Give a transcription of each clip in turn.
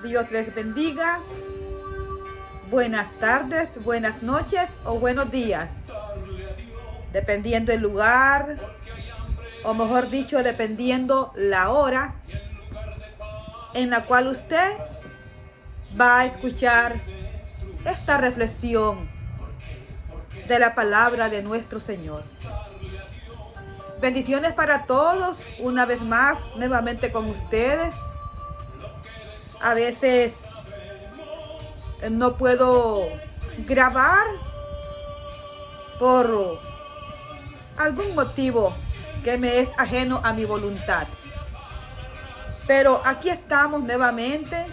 Dios les bendiga. Buenas tardes, buenas noches o buenos días, dependiendo el lugar, o mejor dicho, dependiendo la hora en la cual usted va a escuchar esta reflexión de la palabra de nuestro Señor. Bendiciones para todos, una vez más, nuevamente con ustedes. A veces no puedo grabar por algún motivo que me es ajeno a mi voluntad. Pero aquí estamos nuevamente,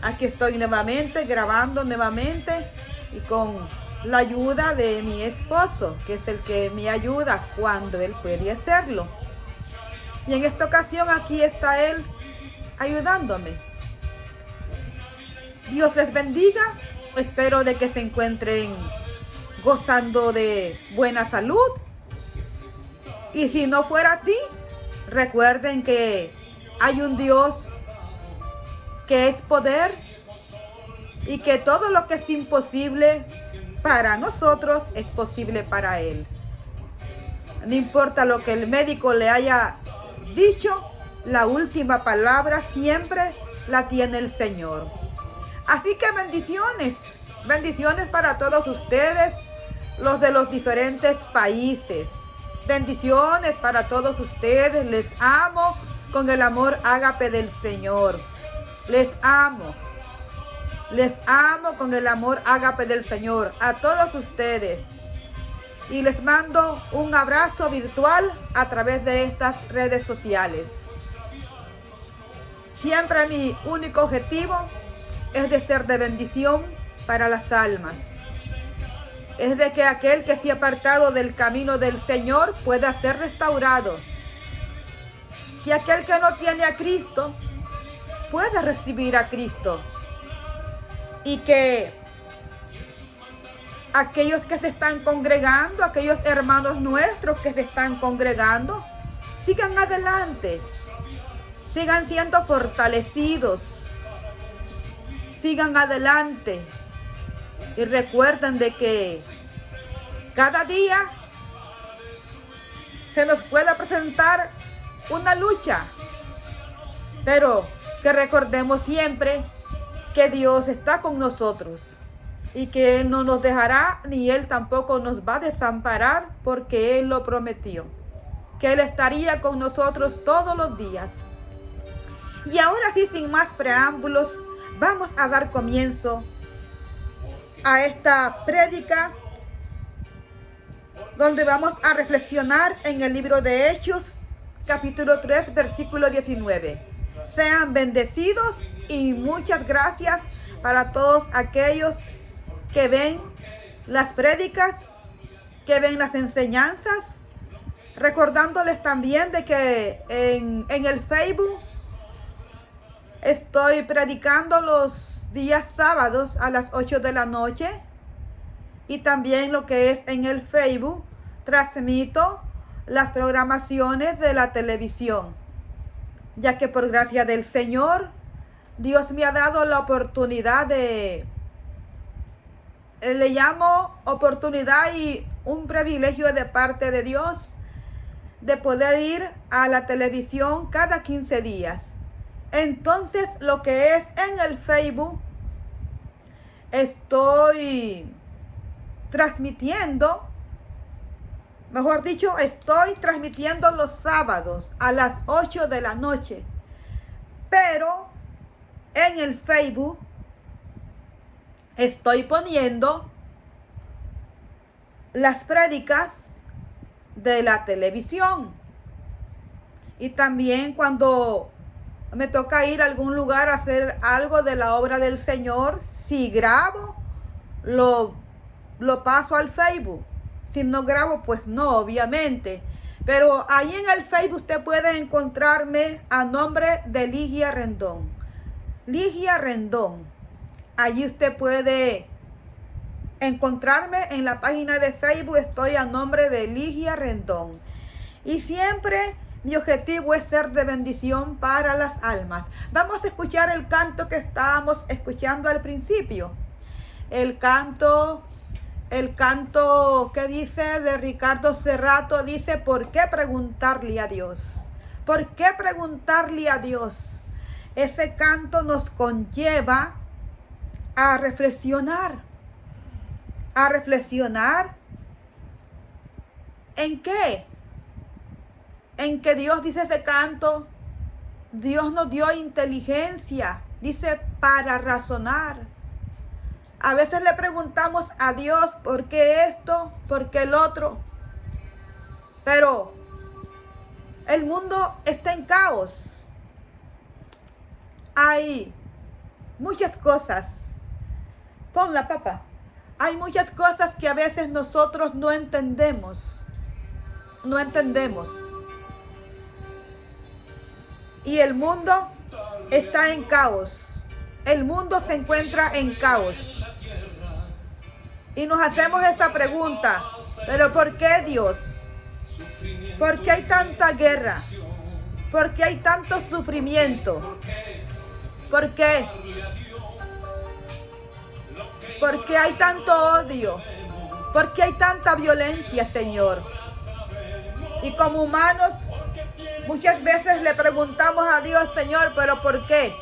aquí estoy nuevamente, grabando nuevamente y con la ayuda de mi esposo, que es el que me ayuda cuando él puede hacerlo. Y en esta ocasión aquí está él ayudándome. Dios les bendiga. Espero de que se encuentren gozando de buena salud. Y si no fuera así, recuerden que hay un Dios que es poder y que todo lo que es imposible para nosotros es posible para Él. No importa lo que el médico le haya dicho, la última palabra siempre la tiene el Señor. Así que bendiciones, bendiciones para todos ustedes, los de los diferentes países. Bendiciones para todos ustedes, les amo con el amor ágape del Señor. Les amo con el amor ágape del Señor a todos ustedes. Y les mando un abrazo virtual a través de estas redes sociales. Siempre mi único objetivo es de ser de bendición para las almas. Es de que aquel que se ha apartado del camino del Señor pueda ser restaurado. Que aquel que no tiene a Cristo pueda recibir a Cristo. Y que aquellos que se están congregando, aquellos hermanos nuestros que se están congregando, sigan adelante. Sigan siendo fortalecidos. Sigan adelante. Y recuerden de que cada día se nos puede presentar una lucha, pero que recordemos siempre que Dios está con nosotros y que Él no nos dejará ni Él tampoco nos va a desamparar, porque Él lo prometió, que Él estaría con nosotros todos los días. Y ahora sí, sin más preámbulos, vamos a dar comienzo a esta prédica, donde vamos a reflexionar en el libro de Hechos, capítulo 3, versículo 19. Sean bendecidos y muchas gracias para todos aquellos que ven las prédicas, que ven las enseñanzas, recordándoles también de que en el Facebook estoy predicando los días sábados a las 8 de la noche, y también lo que es en el Facebook transmito las programaciones de la televisión, ya que por gracia del Señor Dios me ha dado la oportunidad le llamo oportunidad y un privilegio de parte de Dios de poder ir a la televisión cada 15 días. Entonces, lo que es en el Facebook, estoy transmitiendo, mejor dicho, estoy transmitiendo los sábados a las 8 de la noche. Pero en el Facebook estoy poniendo las prédicas de la televisión. Y también cuando me toca ir a algún lugar a hacer algo de la obra del Señor, si grabo, lo paso al Facebook. Si no grabo, pues no, obviamente. Pero ahí en el Facebook usted puede encontrarme a nombre de Ligia Rendón. Ligia Rendón. Allí usted puede encontrarme en la página de Facebook. Estoy a nombre de Ligia Rendón. Y siempre Mi objetivo es ser de bendición para las almas. Vamos a escuchar el canto que estábamos escuchando al principio. El canto que dice de Ricardo Cerrato, dice: ¿por qué preguntarle a Dios? ¿Por qué preguntarle a Dios? Ese canto nos conlleva a reflexionar. ¿A reflexionar en qué? En que Dios, dice ese canto, Dios nos dio inteligencia, dice, para razonar. A veces le preguntamos a Dios, ¿por qué esto? ¿Por qué el otro? Pero el mundo está en caos. Hay muchas cosas. Ponla, papá. Hay muchas cosas que a veces nosotros no entendemos. No entendemos. Y el mundo está en caos. El mundo se encuentra en caos. Y nos hacemos esa pregunta: ¿pero por qué, Dios? ¿Por qué hay tanta guerra? ¿Por qué hay tanto sufrimiento? ¿Por qué? ¿Por qué hay tanto odio? ¿Por qué hay tanta violencia, Señor? Y como humanos, muchas veces le preguntamos a Dios: Señor, ¿pero por qué?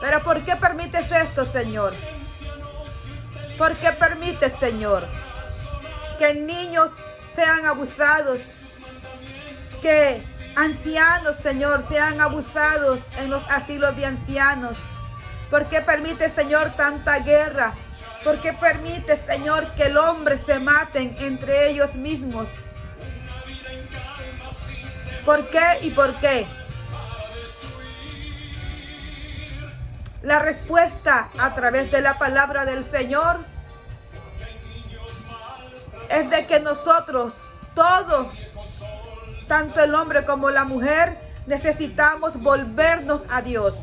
¿Pero por qué permites esto, Señor? ¿Por qué permites, Señor, que niños sean abusados? Que ancianos, Señor, sean abusados en los asilos de ancianos. ¿Por qué permites, Señor, tanta guerra? ¿Por qué permites, Señor, que el hombre se maten entre ellos mismos? ¿Por qué y por qué? La respuesta a través de la palabra del Señor es de que nosotros, todos, tanto el hombre como la mujer, necesitamos volvernos a Dios.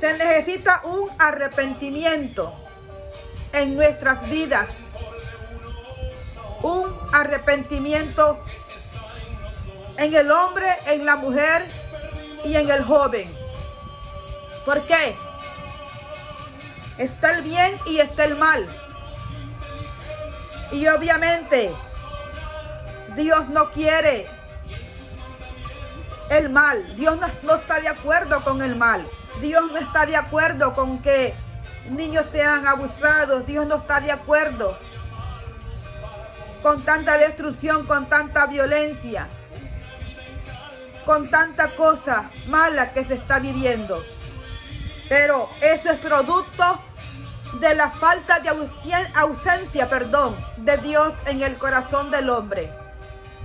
Se necesita un arrepentimiento en nuestras vidas. Un arrepentimiento en el hombre, en la mujer y en el joven. ¿Por qué? Está el bien y está el mal. Y obviamente Dios no quiere el mal. Dios no está de acuerdo con el mal. Dios no está de acuerdo con que niños sean abusados. Dios no está de acuerdo con tanta destrucción, con tanta violencia, con tanta cosa mala que se está viviendo. Pero eso es producto de la falta de ausencia de Dios en el corazón del hombre.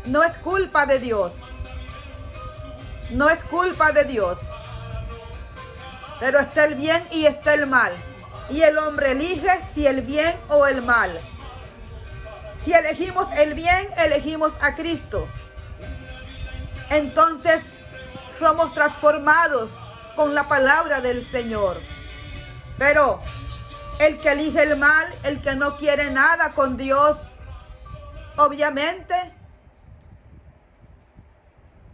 No es culpa de Dios. No es culpa de Dios. Pero está el bien y está el mal. Y el hombre elige si el bien o el mal. Si elegimos el bien, elegimos a Cristo. Entonces somos transformados con la palabra del Señor. Pero el que elige el mal, el que no quiere nada con Dios, obviamente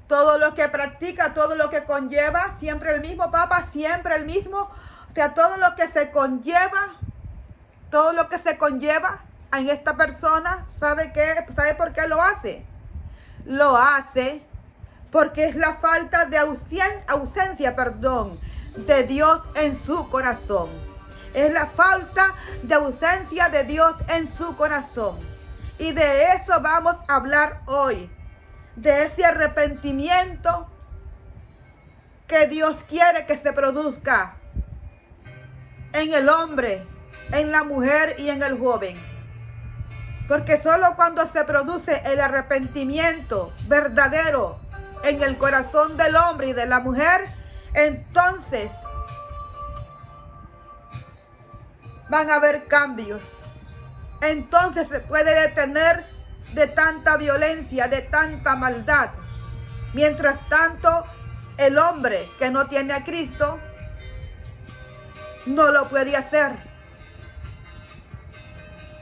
todo lo que practica, todo lo que conlleva, siempre el mismo, papá, siempre el mismo. O sea, todo lo que se conlleva en esta persona, ¿sabe por qué lo hace? Lo hace porque es la falta de ausencia de Dios en su corazón. Es la falta de ausencia de Dios en su corazón. Y de eso vamos a hablar hoy. De ese arrepentimiento que Dios quiere que se produzca en el hombre, en la mujer y en el joven. Porque solo cuando se produce el arrepentimiento verdadero en el corazón del hombre y de la mujer, entonces van a haber cambios. Entonces se puede detener de tanta violencia, de tanta maldad. Mientras tanto, el hombre que no tiene a Cristo no lo puede hacer.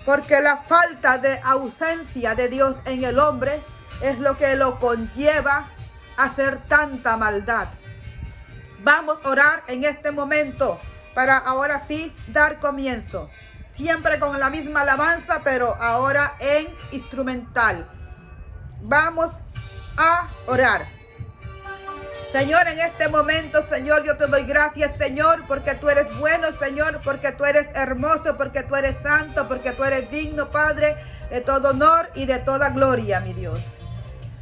Porque la falta de ausencia de Dios en el hombre es lo que lo conlleva a hacer tanta maldad. Vamos a orar en este momento para ahora sí dar comienzo. Siempre con la misma alabanza, pero ahora en instrumental. Vamos a orar. Señor, en este momento, Señor, yo te doy gracias, Señor, porque tú eres bueno, Señor, porque tú eres hermoso, porque tú eres santo, porque tú eres digno, Padre, de todo honor y de toda gloria, mi Dios.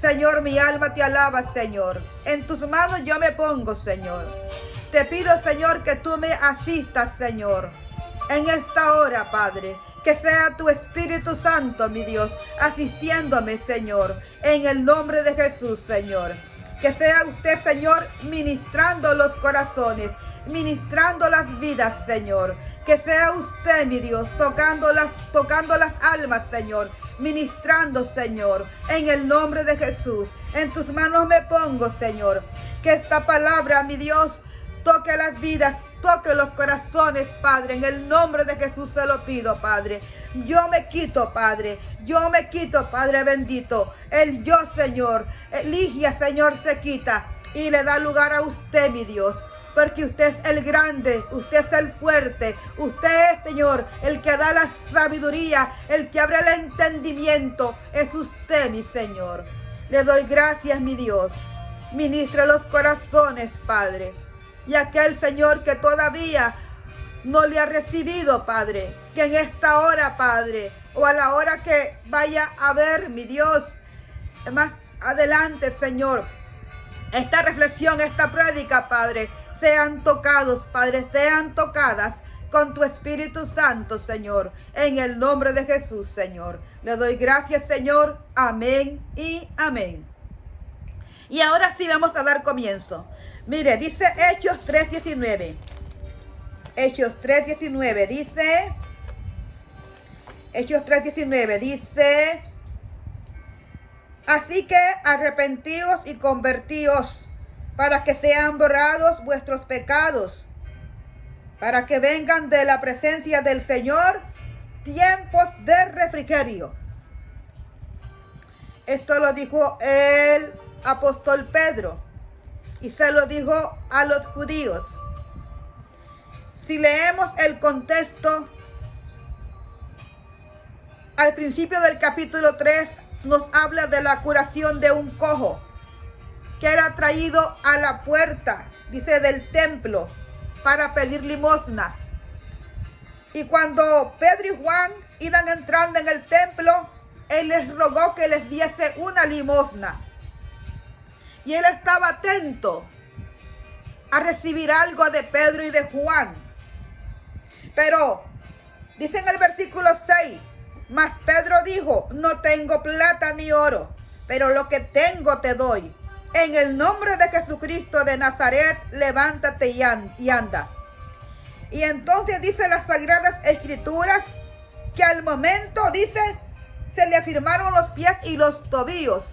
Señor, mi alma te alaba, Señor. En tus manos yo me pongo, Señor. Te pido, Señor, que tú me asistas, Señor, en esta hora, Padre. Que sea tu Espíritu Santo, mi Dios, asistiéndome, Señor, en el nombre de Jesús, Señor. Que sea usted, Señor, ministrando los corazones, ministrando las vidas, Señor. Que sea usted, mi Dios, tocando las almas, Señor, ministrando, Señor, en el nombre de Jesús. En tus manos me pongo, Señor. Que esta palabra, mi Dios, toque las vidas, toque los corazones, Padre. En el nombre de Jesús se lo pido, Padre. Yo me quito, Padre. Yo me quito, Padre bendito. El yo, Señor. Ligia, Señor, se quita y le da lugar a usted, mi Dios. Porque usted es el grande, usted es el fuerte, usted es, Señor, el que da la sabiduría, el que abre el entendimiento. Es usted, mi Señor. Le doy gracias, mi Dios. Ministra los corazones, Padre. Y aquel, Señor, que todavía no le ha recibido, Padre, que en esta hora, Padre, o a la hora que vaya a ver, mi Dios, más adelante, Señor, esta reflexión, esta prédica, Padre, sean tocados, Padre, sean tocadas con tu Espíritu Santo, Señor, en el nombre de Jesús, Señor. Le doy gracias, Señor. Amén y amén. Y ahora sí vamos a dar comienzo. Mire, dice Hechos 3:19. Hechos 3:19 dice... Hechos 3:19 dice... Así que arrepentíos y convertíos, para que sean borrados vuestros pecados, para que vengan de la presencia del Señor tiempos de refrigerio. Esto lo dijo el apóstol Pedro y se lo dijo a los judíos. Si leemos el contexto, al principio del capítulo 3 nos habla de la curación de un cojo que era traído a la puerta, dice, del templo para pedir limosna. Y cuando Pedro y Juan iban entrando en el templo, él les rogó que les diese una limosna. Y él estaba atento a recibir algo de Pedro y de Juan. Pero dice en el versículo 6, mas Pedro dijo, no tengo plata ni oro, pero lo que tengo te doy. En el nombre de Jesucristo de Nazaret, levántate y anda. Y entonces dice las Sagradas Escrituras que al momento, dice, se le afirmaron los pies y los tobillos.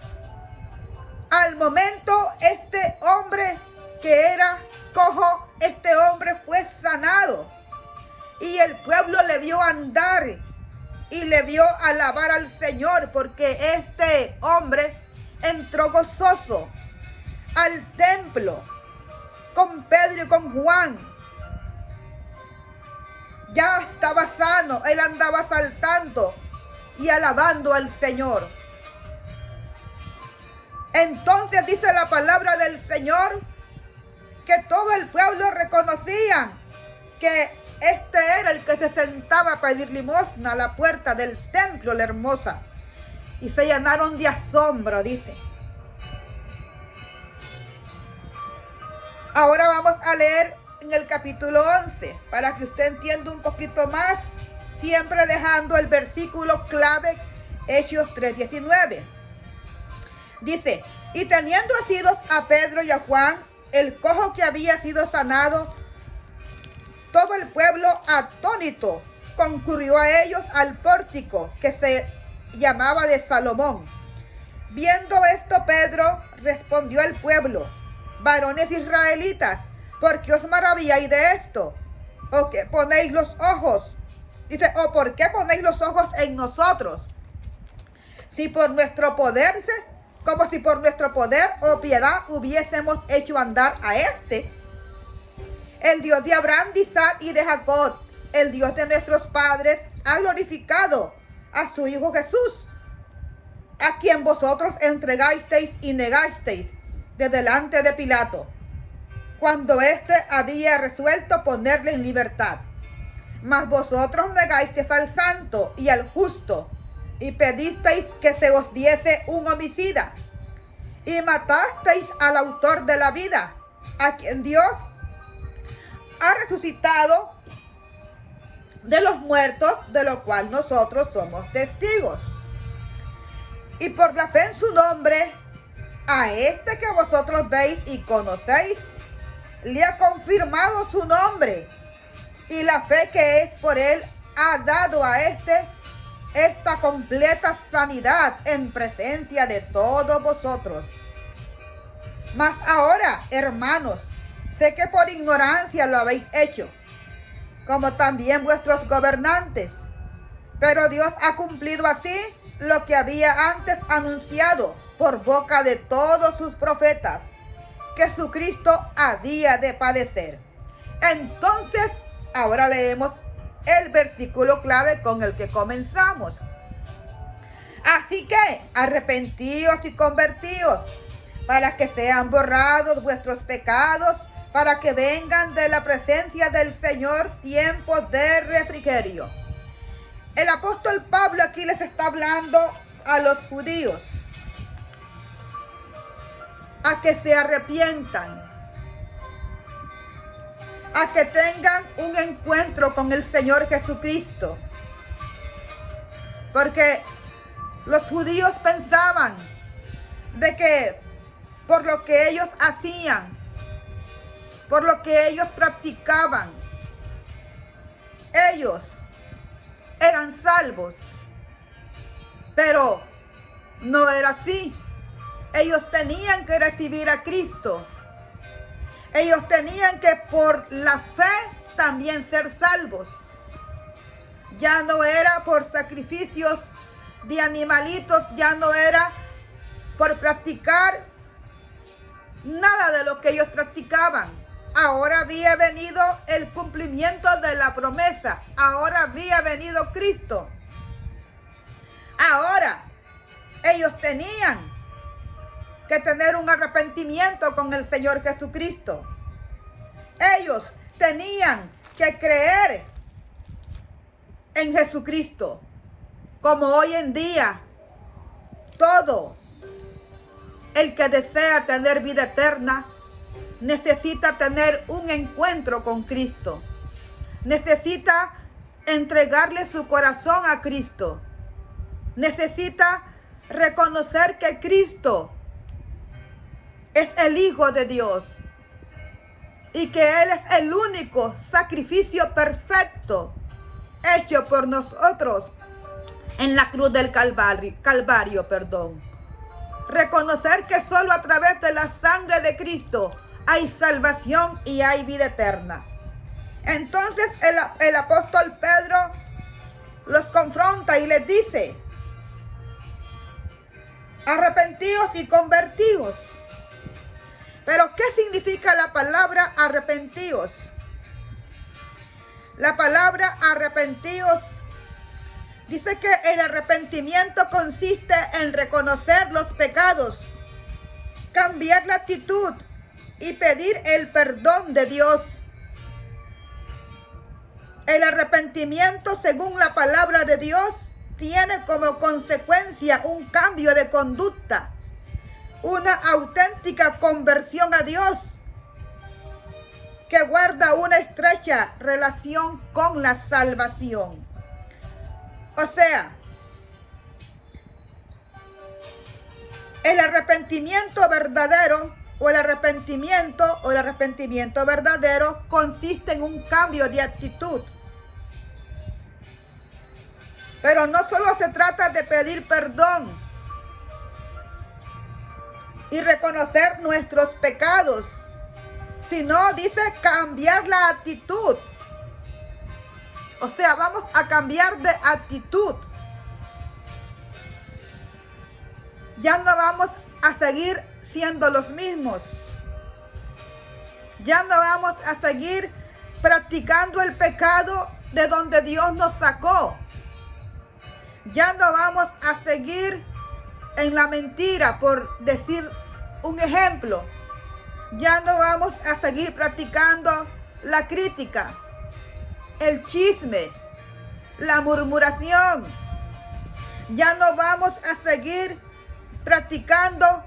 Al momento, este hombre que era cojo, este hombre fue sanado. Y el pueblo le vio andar y le vio alabar al Señor, porque este hombre entró gozoso al templo con Pedro y con Juan. Ya estaba sano, él andaba saltando y alabando al Señor. Entonces dice la palabra del Señor que todo el pueblo reconocía que este era el que se sentaba a pedir limosna a la puerta del templo, la hermosa. Y se llenaron de asombro, dice. Ahora vamos a leer en el capítulo 11, para que usted entienda un poquito más, siempre dejando el versículo clave, Hechos 3:19. Dice, y teniendo asidos a Pedro y a Juan, el cojo que había sido sanado, todo el pueblo atónito concurrió a ellos al pórtico que se llamaba de Salomón. Viendo esto, Pedro respondió al pueblo, varones israelitas, ¿por qué os maravilláis de esto? ¿O qué ponéis los ojos? Dice, ¿o por qué ponéis los ojos en nosotros? Si por nuestro poder como si por nuestro poder o piedad hubiésemos hecho andar a este. El Dios de Abraham, de Isaac y de Jacob, el Dios de nuestros padres, ha glorificado a su Hijo Jesús, a quien vosotros entregasteis y negasteis de delante de Pilato, cuando éste había resuelto ponerle en libertad. Mas vosotros negasteis al santo y al justo, y pedisteis que se os diese un homicida, y matasteis al autor de la vida, a quien Dios ha resucitado de los muertos, de lo cual nosotros somos testigos. Y por la fe en su nombre, a este que vosotros veis y conocéis, le ha confirmado su nombre, y la fe que es por él ha dado a este esta completa sanidad en presencia de todos vosotros. Mas ahora, hermanos, sé que por ignorancia lo habéis hecho, como también vuestros gobernantes, pero Dios ha cumplido así lo que había antes anunciado por boca de todos sus profetas, que Jesucristo había de padecer. Entonces, ahora leemos el versículo clave con el que comenzamos. Así que arrepentíos y convertíos, para que sean borrados vuestros pecados, para que vengan de la presencia del Señor tiempos de refrigerio. El apóstol Pablo aquí les está hablando a los judíos a que se arrepientan, a que tengan un encuentro con el Señor Jesucristo. Porque los judíos pensaban de que por lo que ellos hacían, por lo que ellos practicaban, ellos eran salvos. Pero no era así. Ellos tenían que recibir a Cristo. Ellos tenían que por la fe también ser salvos. Ya no era por sacrificios de animalitos, ya no era por practicar nada de lo que ellos practicaban. Ahora había venido el cumplimiento de la promesa. Ahora había venido Cristo. Ahora ellos tenían que tener un arrepentimiento con el Señor Jesucristo. Ellos tenían que creer en Jesucristo. Como hoy en día, todo el que desea tener vida eterna necesita tener un encuentro con Cristo. Necesita entregarle su corazón a Cristo. Necesita reconocer que Cristo es el Hijo de Dios y que Él es el único sacrificio perfecto hecho por nosotros en la cruz del Calvario. Reconocer que solo a través de la sangre de Cristo hay salvación y hay vida eterna. Entonces el apóstol Pedro los confronta y les dice: arrepentíos y convertíos. Pero ¿qué significa la palabra arrepentíos? La palabra arrepentíos dice que el arrepentimiento consiste en reconocer los pecados, cambiar la actitud y pedir el perdón de Dios. El arrepentimiento, según la palabra de Dios, tiene como consecuencia un cambio de conducta, una auténtica conversión a Dios, que guarda una estrecha relación con la salvación. O sea, el arrepentimiento verdadero o el arrepentimiento verdadero consiste en un cambio de actitud. Pero no solo se trata de pedir perdón y reconocer nuestros pecados, sino dice cambiar la actitud. O sea, vamos a cambiar de actitud. Ya no vamos a seguir siendo los mismos. Ya no vamos a seguir practicando el pecado de donde Dios nos sacó. Ya no vamos a seguir en la mentira, por decir un ejemplo. Ya no vamos a seguir practicando la crítica, el chisme, la murmuración. Ya no vamos a seguir practicando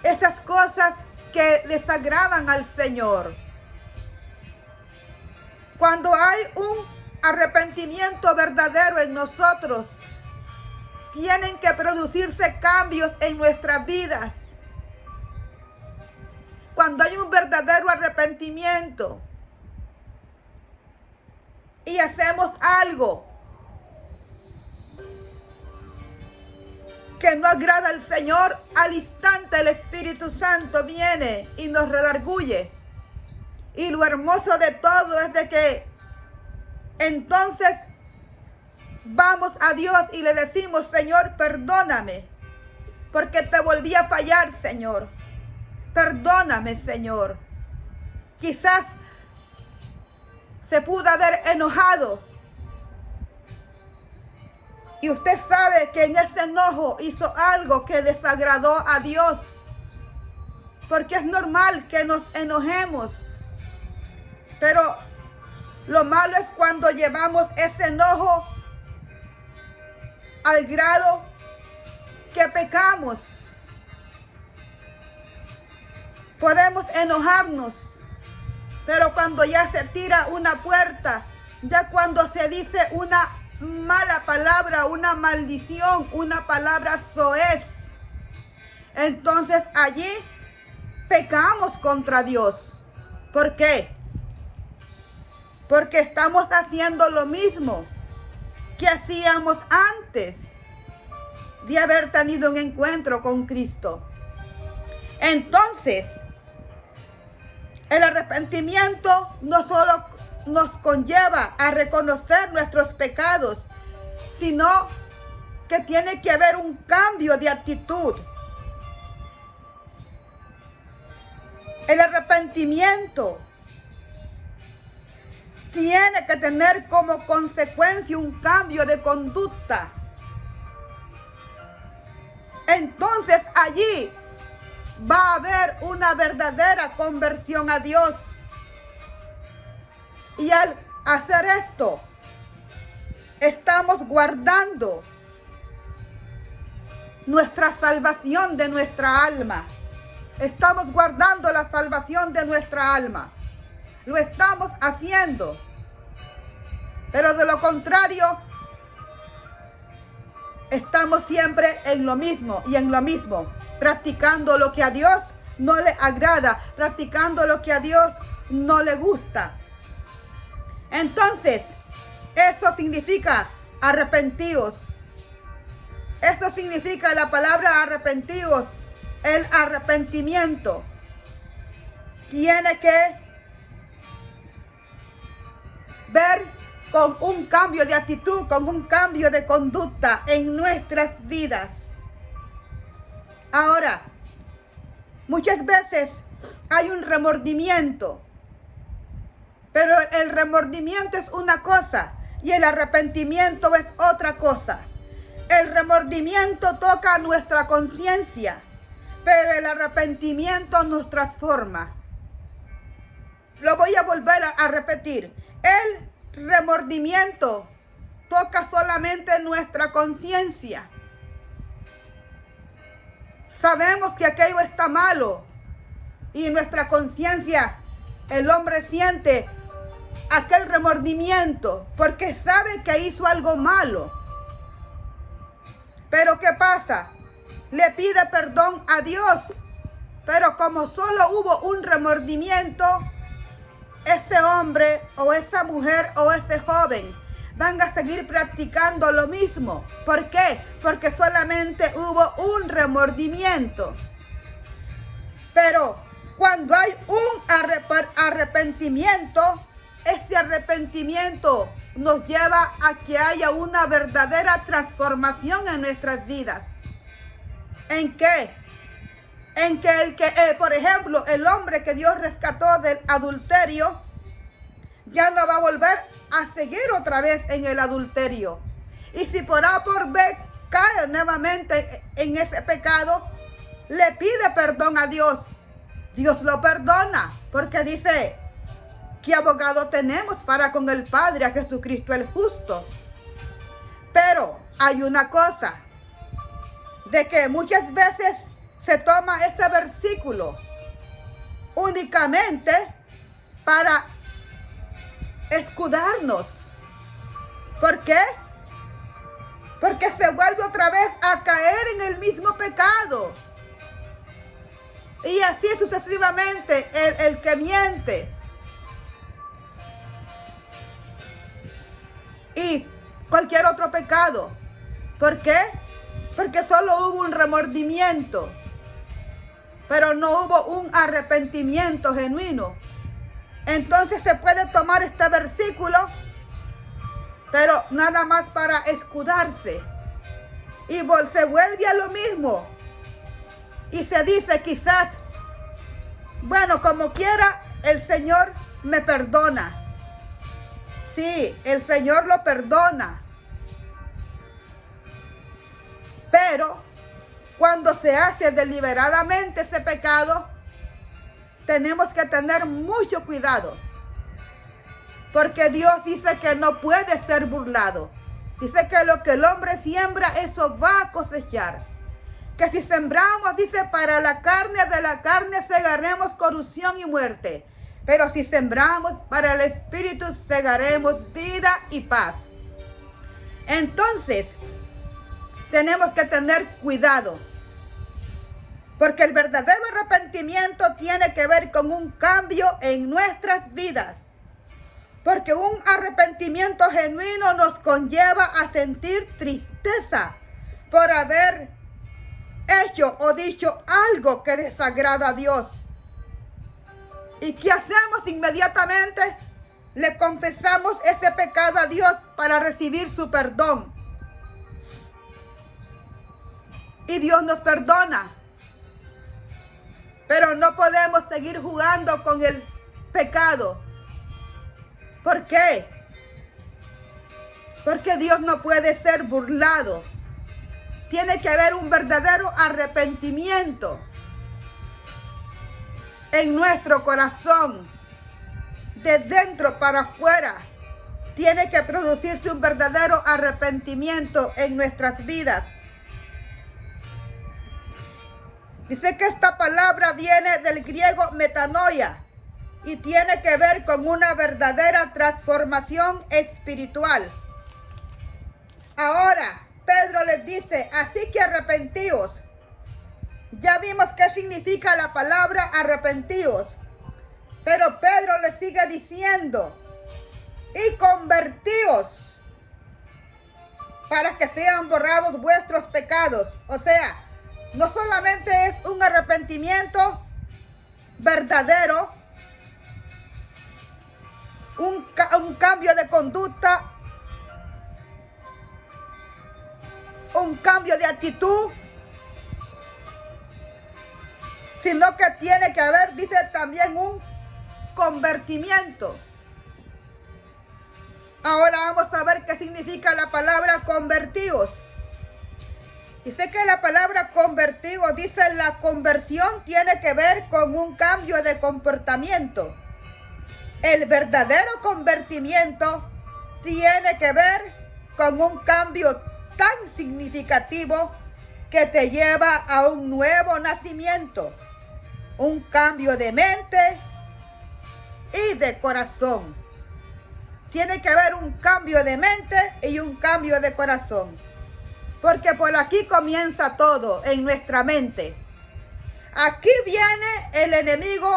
esas cosas que desagradan al Señor. Cuando hay un arrepentimiento verdadero en nosotros, tienen que producirse cambios en nuestras vidas. Cuando hay un verdadero arrepentimiento y hacemos algo que no agrada al Señor, al instante el Espíritu Santo viene y nos redarguye. Y lo hermoso de todo es de que entonces vamos a Dios y le decimos: Señor, perdóname, porque te volví a fallar, Señor. Perdóname, Señor. Quizás se pudo haber enojado. Y usted sabe que en ese enojo hizo algo que desagradó a Dios. Porque es normal que nos enojemos. Pero lo malo es cuando llevamos ese enojo al grado que pecamos. Podemos enojarnos, pero cuando ya se tira una puerta, ya cuando se dice una mala palabra, una maldición, una palabra soez, entonces allí pecamos contra Dios. ¿Por qué? Porque estamos haciendo lo mismo que hacíamos antes de haber tenido un encuentro con Cristo. Entonces, el arrepentimiento no solo nos conlleva a reconocer nuestros pecados, sino que tiene que haber un cambio de actitud. El arrepentimiento tiene que tener como consecuencia un cambio de conducta. Entonces allí va a haber una verdadera conversión a Dios. Y al hacer esto, estamos guardando nuestra salvación de nuestra alma. Estamos guardando la salvación de nuestra alma. Lo estamos haciendo. Pero de lo contrario, estamos siempre en lo mismo y en lo mismo, practicando lo que a Dios no le agrada, practicando lo que a Dios no le gusta. Entonces, eso significa arrepentidos. Esto significa la palabra arrepentidos, el arrepentimiento. Tiene que ver con un cambio de actitud, con un cambio de conducta en nuestras vidas. Ahora, muchas veces hay un remordimiento, pero el remordimiento es una cosa y el arrepentimiento es otra cosa. El remordimiento toca nuestra conciencia, pero el arrepentimiento nos transforma. Lo voy a volver a repetir. El remordimiento toca solamente nuestra conciencia. Sabemos que aquello está malo y en nuestra conciencia el hombre siente aquel remordimiento porque sabe que hizo algo malo. Pero ¿qué pasa? Le pide perdón a Dios, pero como solo hubo un remordimiento, ese hombre o esa mujer o ese joven van a seguir practicando lo mismo. ¿Por qué? Porque solamente hubo un remordimiento. Pero cuando hay un arrepentimiento, ese arrepentimiento nos lleva a que haya una verdadera transformación en nuestras vidas. ¿En qué? En que por ejemplo, el hombre que Dios rescató del adulterio, ya no va a volver a seguir otra vez en el adulterio. Y si por A por B cae nuevamente en ese pecado, le pide perdón a Dios. Dios lo perdona, porque dice, ¿qué abogado tenemos para con el Padre? A Jesucristo el justo. Pero hay una cosa, de que muchas veces se toma ese versículo únicamente para escudarnos. ¿Por qué? Porque se vuelve otra vez a caer en el mismo pecado. Y así sucesivamente el que miente. Y cualquier otro pecado. ¿Por qué? Porque solo hubo un remordimiento, pero no hubo un arrepentimiento genuino. Entonces se puede tomar este versículo, pero nada más para escudarse. Y se vuelve a lo mismo. Y se dice quizás, bueno, como quiera, el Señor me perdona. Sí, el Señor lo perdona. Pero cuando se hace deliberadamente ese pecado, tenemos que tener mucho cuidado. Porque Dios dice que no puede ser burlado. Dice que lo que el hombre siembra, eso va a cosechar. Que si sembramos, dice, para la carne, de la carne segaremos corrupción y muerte. Pero si sembramos para el Espíritu, segaremos vida y paz. Entonces, tenemos que tener cuidado. Porque el verdadero arrepentimiento tiene que ver con un cambio en nuestras vidas. Porque un arrepentimiento genuino nos conlleva a sentir tristeza por haber hecho o dicho algo que desagrada a Dios. ¿Y qué hacemos inmediatamente? Le confesamos ese pecado a Dios para recibir su perdón. Y Dios nos perdona. Pero no podemos seguir jugando con el pecado. ¿Por qué? Porque Dios no puede ser burlado. Tiene que haber un verdadero arrepentimiento en nuestro corazón. De dentro para afuera. Tiene que producirse un verdadero arrepentimiento en nuestras vidas. Dice que esta palabra viene del griego metanoia y tiene que ver con una verdadera transformación espiritual. Ahora, Pedro les dice, así que arrepentíos. Ya vimos qué significa la palabra arrepentíos. Pero Pedro les sigue diciendo, y convertíos para que sean borrados vuestros pecados. O sea, no solamente es un arrepentimiento verdadero, un cambio de conducta, un cambio de actitud, sino que tiene que haber, dice también, un convertimiento. Ahora vamos a ver qué significa la palabra convertidos. Dice que la palabra convertido, dice la conversión tiene que ver con un cambio de comportamiento. El verdadero convertimiento tiene que ver con un cambio tan significativo que te lleva a un nuevo nacimiento, un cambio de mente y de corazón. Tiene que haber un cambio de mente y un cambio de corazón. Porque por aquí comienza todo, en nuestra mente. Aquí viene el enemigo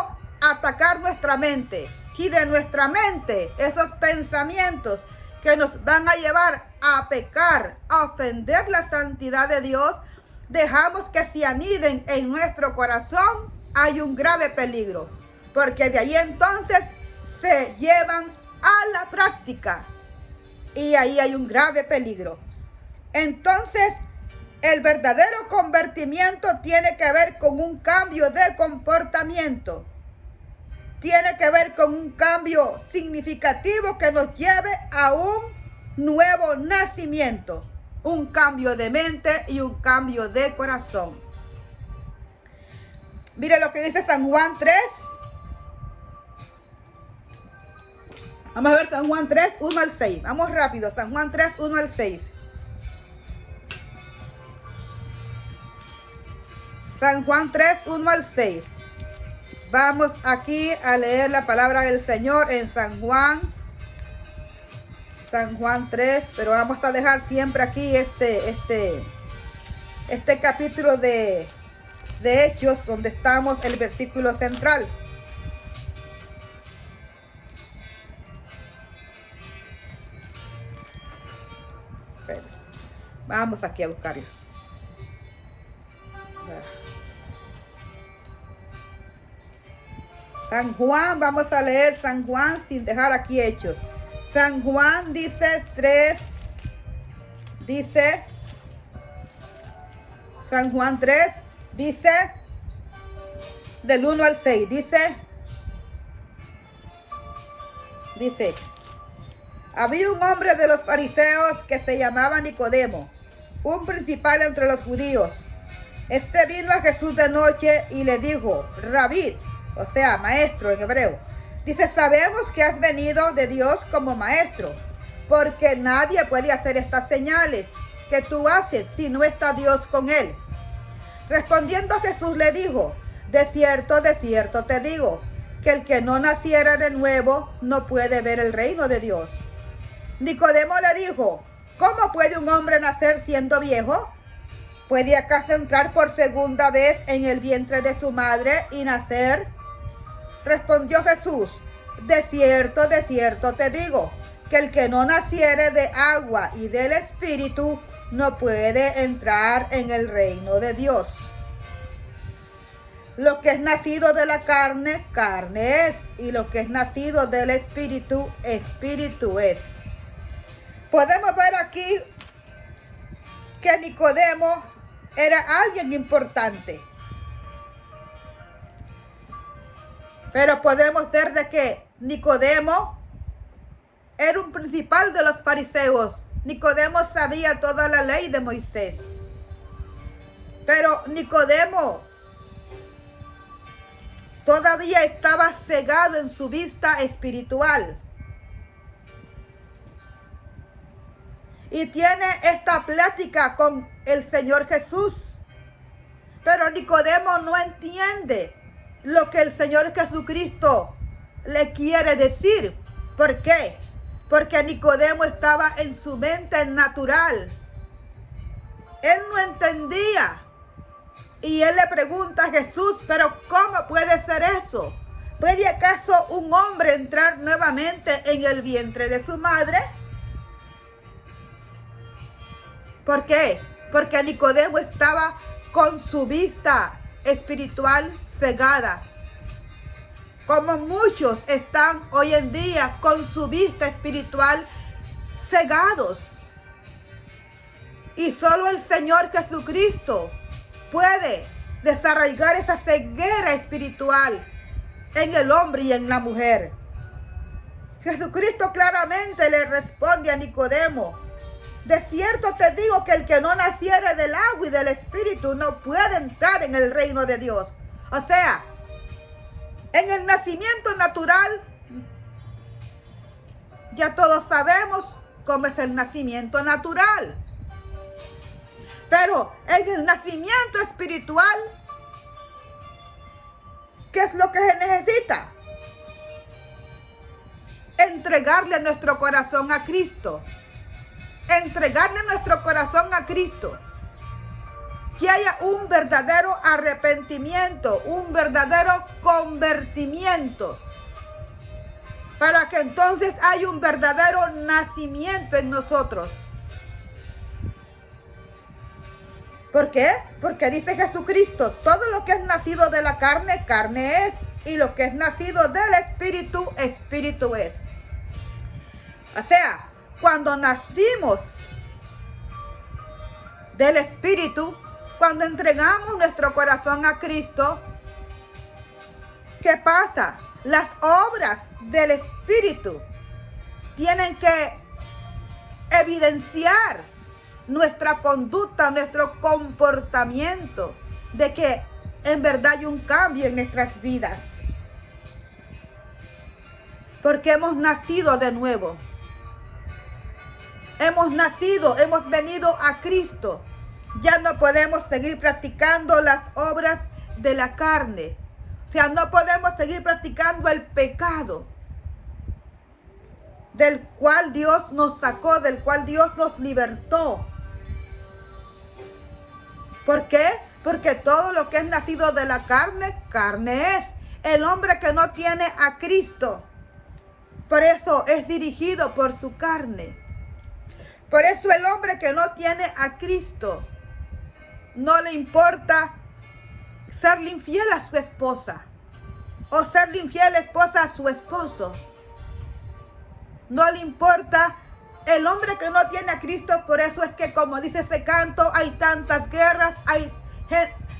a atacar nuestra mente. Y de nuestra mente, esos pensamientos que nos van a llevar a pecar, a ofender la santidad de Dios, dejamos que se aniden en nuestro corazón, hay un grave peligro. Porque de ahí entonces se llevan a la práctica. Y ahí hay un grave peligro. Entonces, El verdadero convertimiento tiene que ver con un cambio de comportamiento. Tiene que ver con un cambio significativo que nos lleve a un nuevo nacimiento. Un cambio de mente y un cambio de corazón. Mire lo que dice San Juan 3. Vamos a ver San Juan 3, 1 al 6. Vamos rápido. San Juan 3, 1 al 6. San Juan 3, 1 al 6. Vamos aquí a leer la palabra del Señor en San Juan 3, pero vamos a dejar siempre aquí este capítulo de Hechos, donde estamos, el versículo central. Vamos aquí a buscarlo. San Juan, vamos a leer San Juan sin dejar aquí Hechos. San Juan dice 3, San Juan 3, dice, del 1 al 6, dice, había un hombre de los fariseos que se llamaba Nicodemo, un principal entre los judíos. Este vino a Jesús de noche y le dijo, Rabí, o sea, maestro en hebreo. Dice, sabemos que has venido de Dios como maestro, porque nadie puede hacer estas señales que tú haces si no está Dios con él. Respondiendo Jesús le dijo, de cierto te digo, que el que no naciera de nuevo no puede ver el reino de Dios. Nicodemo le dijo, ¿cómo puede un hombre nacer siendo viejo? ¿Puede acaso entrar por segunda vez en el vientre de su madre y nacer? Respondió Jesús, de cierto te digo, que el que no naciere de agua y del Espíritu no puede entrar en el reino de Dios. Lo que es nacido de la carne, carne es, y lo que es nacido del Espíritu, Espíritu es. Podemos ver aquí que Nicodemo era alguien importante. Pero podemos ver de que Nicodemo era un principal de los fariseos. Nicodemo sabía toda la ley de Moisés. Pero Nicodemo todavía estaba cegado en su vista espiritual. Y tiene esta plática con el Señor Jesús. Pero Nicodemo no entiende lo que el Señor Jesucristo le quiere decir. ¿Por qué? Porque Nicodemo estaba en su mente natural. Él no entendía. Y él le pregunta a Jesús, pero ¿cómo puede ser eso? ¿Puede acaso un hombre entrar nuevamente en el vientre de su madre? ¿Por qué? Porque Nicodemo estaba con su vista espiritual cegada. Como muchos están hoy en día con su vista espiritual cegados. Y solo el Señor Jesucristo puede desarraigar esa ceguera espiritual en el hombre y en la mujer. Jesucristo claramente le responde a Nicodemo, de cierto te digo que el que no naciere del agua y del Espíritu no puede entrar en el reino de Dios. O sea, en el nacimiento natural, ya todos sabemos cómo es el nacimiento natural. Pero en el nacimiento espiritual, ¿qué es lo que se necesita? Entregarle nuestro corazón a Cristo. Entregarle nuestro corazón a Cristo. Que haya un verdadero arrepentimiento, un verdadero convertimiento. Para que entonces haya un verdadero nacimiento en nosotros. ¿Por qué? Porque dice Jesucristo, todo lo que es nacido de la carne, carne es. Y lo que es nacido del Espíritu, Espíritu es. O sea, cuando nacimos del Espíritu, cuando entregamos nuestro corazón a Cristo, ¿qué pasa? Las obras del Espíritu tienen que evidenciar nuestra conducta, nuestro comportamiento, de que en verdad hay un cambio en nuestras vidas. Porque hemos nacido de nuevo. Hemos nacido, hemos venido a Cristo. Ya no podemos seguir practicando las obras de la carne. O sea, no podemos seguir practicando el pecado del cual Dios nos sacó, del cual Dios nos libertó. ¿Por qué? Porque todo lo que es nacido de la carne, carne es. El hombre que no tiene a Cristo, por eso es dirigido por su carne. Por eso el hombre que no tiene a Cristo, no le importa serle infiel a su esposa o serle infiel la esposa a su esposo. No le importa el hombre que no tiene a Cristo. Por eso es que, como dice ese canto, hay tantas guerras, hay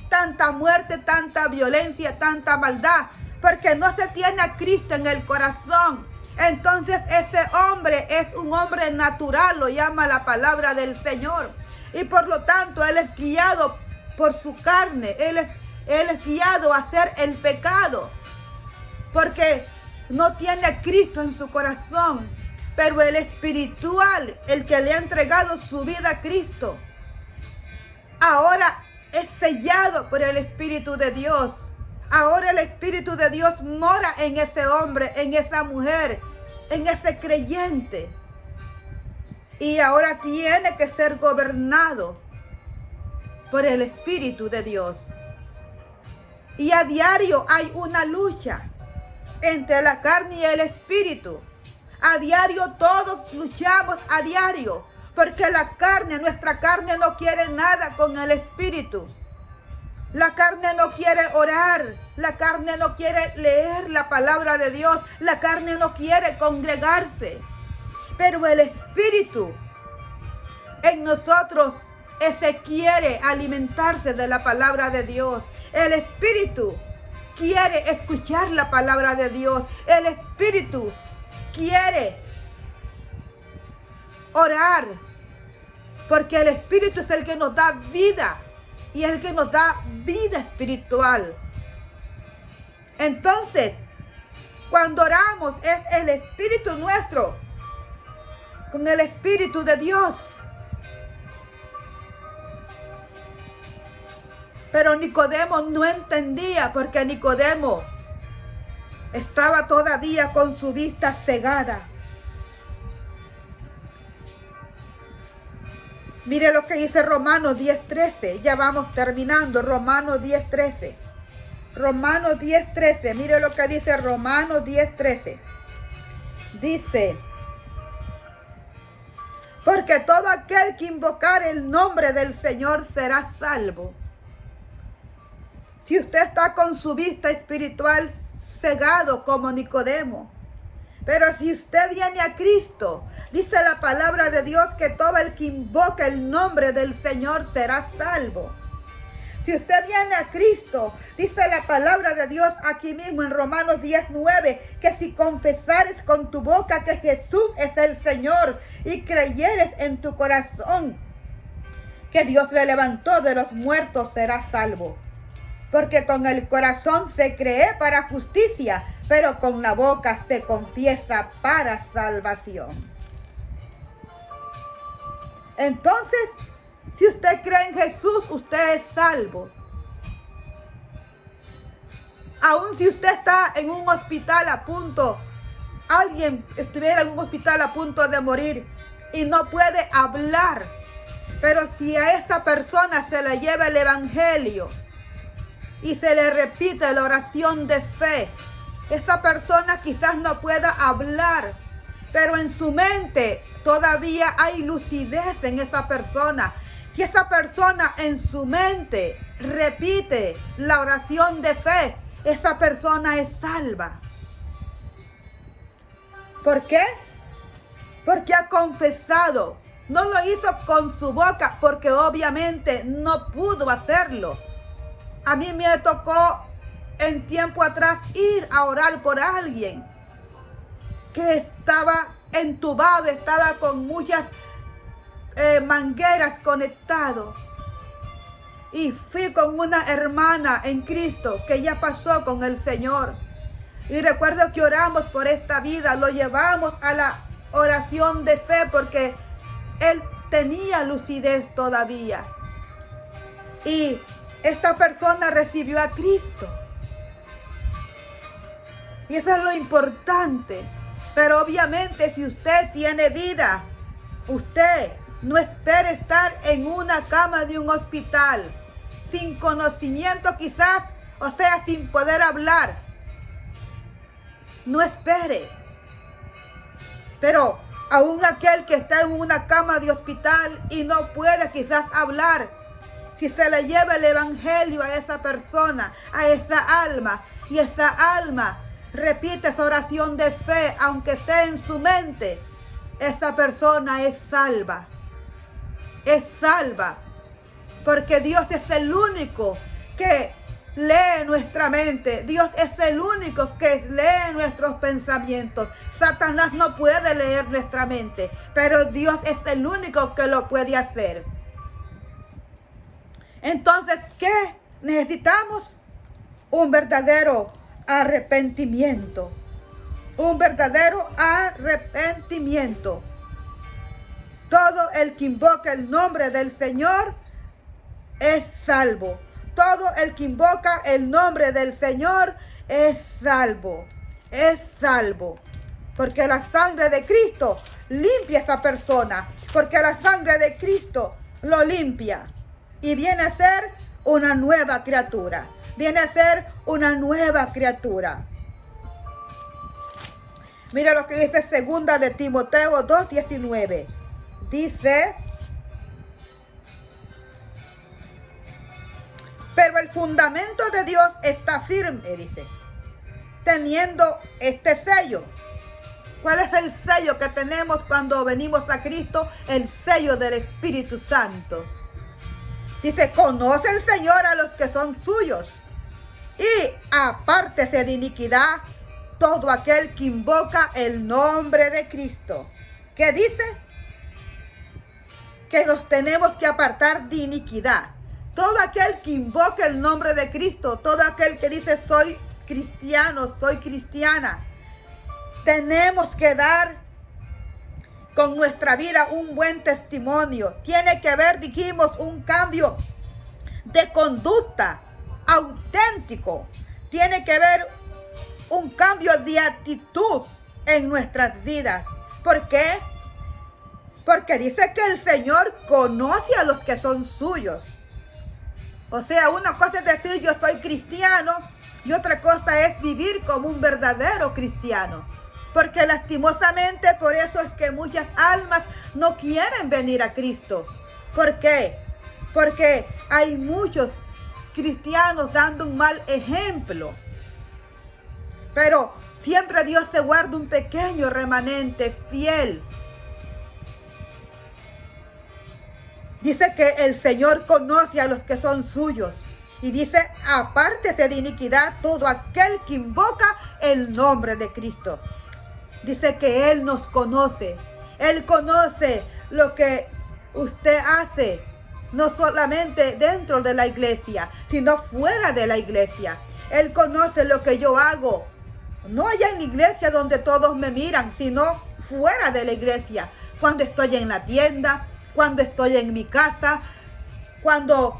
tanta muerte, tanta violencia, tanta maldad, porque no se tiene a Cristo en el corazón. Entonces ese hombre es un hombre natural, lo llama la palabra del Señor. Y por lo tanto, él es guiado por su carne, él es guiado a hacer el pecado, porque no tiene a Cristo en su corazón. Pero el espiritual, el que le ha entregado su vida a Cristo, ahora es sellado por el Espíritu de Dios. Ahora el Espíritu de Dios mora en ese hombre, en esa mujer, en ese creyente. Y ahora tiene que ser gobernado por el Espíritu de Dios. Y a diario hay una lucha entre la carne y el Espíritu. A diario todos luchamos a diario, porque la carne, nuestra carne no quiere nada con el Espíritu. La carne no quiere orar, la carne no quiere leer la palabra de Dios, la carne no quiere congregarse. Pero el Espíritu en nosotros, ese quiere alimentarse de la palabra de Dios. El Espíritu quiere escuchar la palabra de Dios. El Espíritu quiere orar, porque el Espíritu es el que nos da vida y el que nos da vida espiritual. Entonces, cuando oramos es el Espíritu nuestro con el Espíritu de Dios. Pero Nicodemo no entendía, porque Nicodemo estaba todavía con su vista cegada. Mire lo que dice Romanos 10:13. Ya vamos terminando. Romanos 10:13. Romanos 10:13. Mire lo que dice Romanos 10:13. Dice: porque todo aquel que invocar el nombre del Señor será salvo. Si usted está con su vista espiritual cegado como Nicodemo, pero si usted viene a Cristo, dice la palabra de Dios que todo el que invoca el nombre del Señor será salvo. Si usted viene a Cristo, dice la palabra de Dios aquí mismo en Romanos 10:9, que si confesares con tu boca que Jesús es el Señor y creyeres en tu corazón que Dios le levantó de los muertos, serás salvo. Porque con el corazón se cree para justicia, pero con la boca se confiesa para salvación. Entonces, si usted cree en Jesús, usted es salvo. Aun si usted está en un hospital a punto, alguien estuviera en un hospital a punto de morir y no puede hablar, pero si a esa persona se le lleva el evangelio y se le repite la oración de fe, esa persona quizás no pueda hablar, pero en su mente todavía hay lucidez en esa persona. Si esa persona en su mente repite la oración de fe, esa persona es salva. ¿Por qué? Porque ha confesado No lo hizo con su boca porque obviamente no pudo hacerlo. A mí me tocó en tiempo atrás ir a orar por alguien que estaba entubado, estaba con muchas mangueras conectadas. Y fui con una hermana en Cristo que ya pasó con el Señor. Y recuerdo que oramos por esta vida, lo llevamos a la oración de fe porque él tenía lucidez todavía. Y esta persona recibió a Cristo. Y eso es lo importante. Pero obviamente si usted tiene vida, usted no espere estar en una cama de un hospital, sin conocimiento quizás, o sea, sin poder hablar. No espere. Pero aún aquel que está en una cama de hospital y no puede quizás hablar, si se le lleva el evangelio a esa persona, a esa alma, y esa alma repite esa oración de fe, aunque sea en su mente, esa persona es salva. Es salva. Porque Dios es el único que lee nuestra mente. Dios es el único que lee nuestros pensamientos. Satanás no puede leer nuestra mente, pero Dios es el único que lo puede hacer. Entonces, ¿qué necesitamos? Un verdadero arrepentimiento. Un verdadero arrepentimiento. Todo el que invoca el nombre del Señor es salvo. Todo el que invoca el nombre del Señor es salvo. Es salvo. Porque la sangre de Cristo limpia a esa persona. Porque la sangre de Cristo lo limpia. Y viene a ser una nueva criatura. Viene a ser una nueva criatura. Mira lo que dice 2 de Timoteo 2:19. Dice: pero el fundamento de Dios está firme, dice, teniendo este sello. ¿Cuál es el sello que tenemos cuando venimos a Cristo? El sello del Espíritu Santo. Dice: conoce el Señor a los que son suyos, y apártese de iniquidad todo aquel que invoca el nombre de Cristo. ¿Qué dice? Que nos tenemos que apartar de iniquidad. Todo aquel que invoca el nombre de Cristo, todo aquel que dice soy cristiano, soy cristiana, tenemos que dar con nuestra vida un buen testimonio. Tiene que haber, dijimos, un cambio de conducta auténtico. Tiene que haber un cambio de actitud en nuestras vidas. ¿Por qué? Porque dice que el Señor conoce a los que son suyos. O sea, una cosa es decir yo soy cristiano y otra cosa es vivir como un verdadero cristiano. Porque lastimosamente por eso es que muchas almas no quieren venir a Cristo. ¿Por qué? Porque hay muchos cristianos dando un mal ejemplo. Pero siempre Dios se guarda un pequeño remanente fiel. Dice que el Señor conoce a los que son suyos. Y dice: apártese de iniquidad todo aquel que invoca el nombre de Cristo. Dice que Él nos conoce. Él conoce lo que usted hace. No solamente dentro de la iglesia, sino fuera de la iglesia. Él conoce lo que yo hago. No allá en la iglesia donde todos me miran, sino fuera de la iglesia. Cuando estoy en la tienda, cuando estoy en mi casa, cuando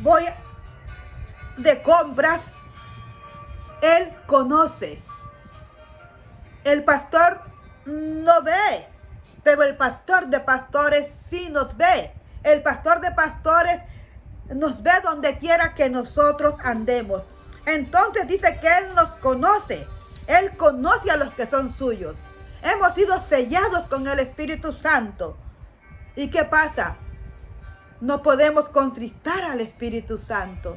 voy de compras, Él conoce. El pastor no ve, pero el pastor de pastores sí nos ve. El pastor de pastores nos ve donde quiera que nosotros andemos. Entonces dice que Él nos conoce. Él conoce a los que son suyos. Hemos sido sellados con el Espíritu Santo. ¿Y qué pasa? No podemos contristar al Espíritu Santo.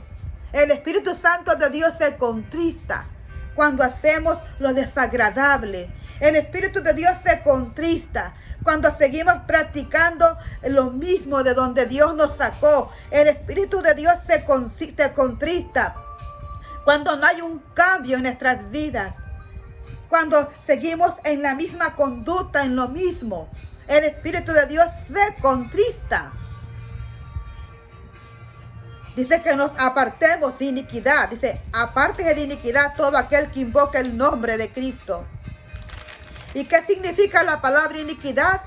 El Espíritu Santo de Dios se contrista cuando hacemos lo desagradable. El Espíritu de Dios se contrista cuando seguimos practicando lo mismo de donde Dios nos sacó. El Espíritu de Dios se contrista cuando no hay un cambio en nuestras vidas. Cuando seguimos en la misma conducta, en lo mismo. El Espíritu de Dios se contrista. Dice que nos apartemos de iniquidad. Dice, apártese de iniquidad todo aquel que invoque el nombre de Cristo. ¿Y qué significa la palabra iniquidad?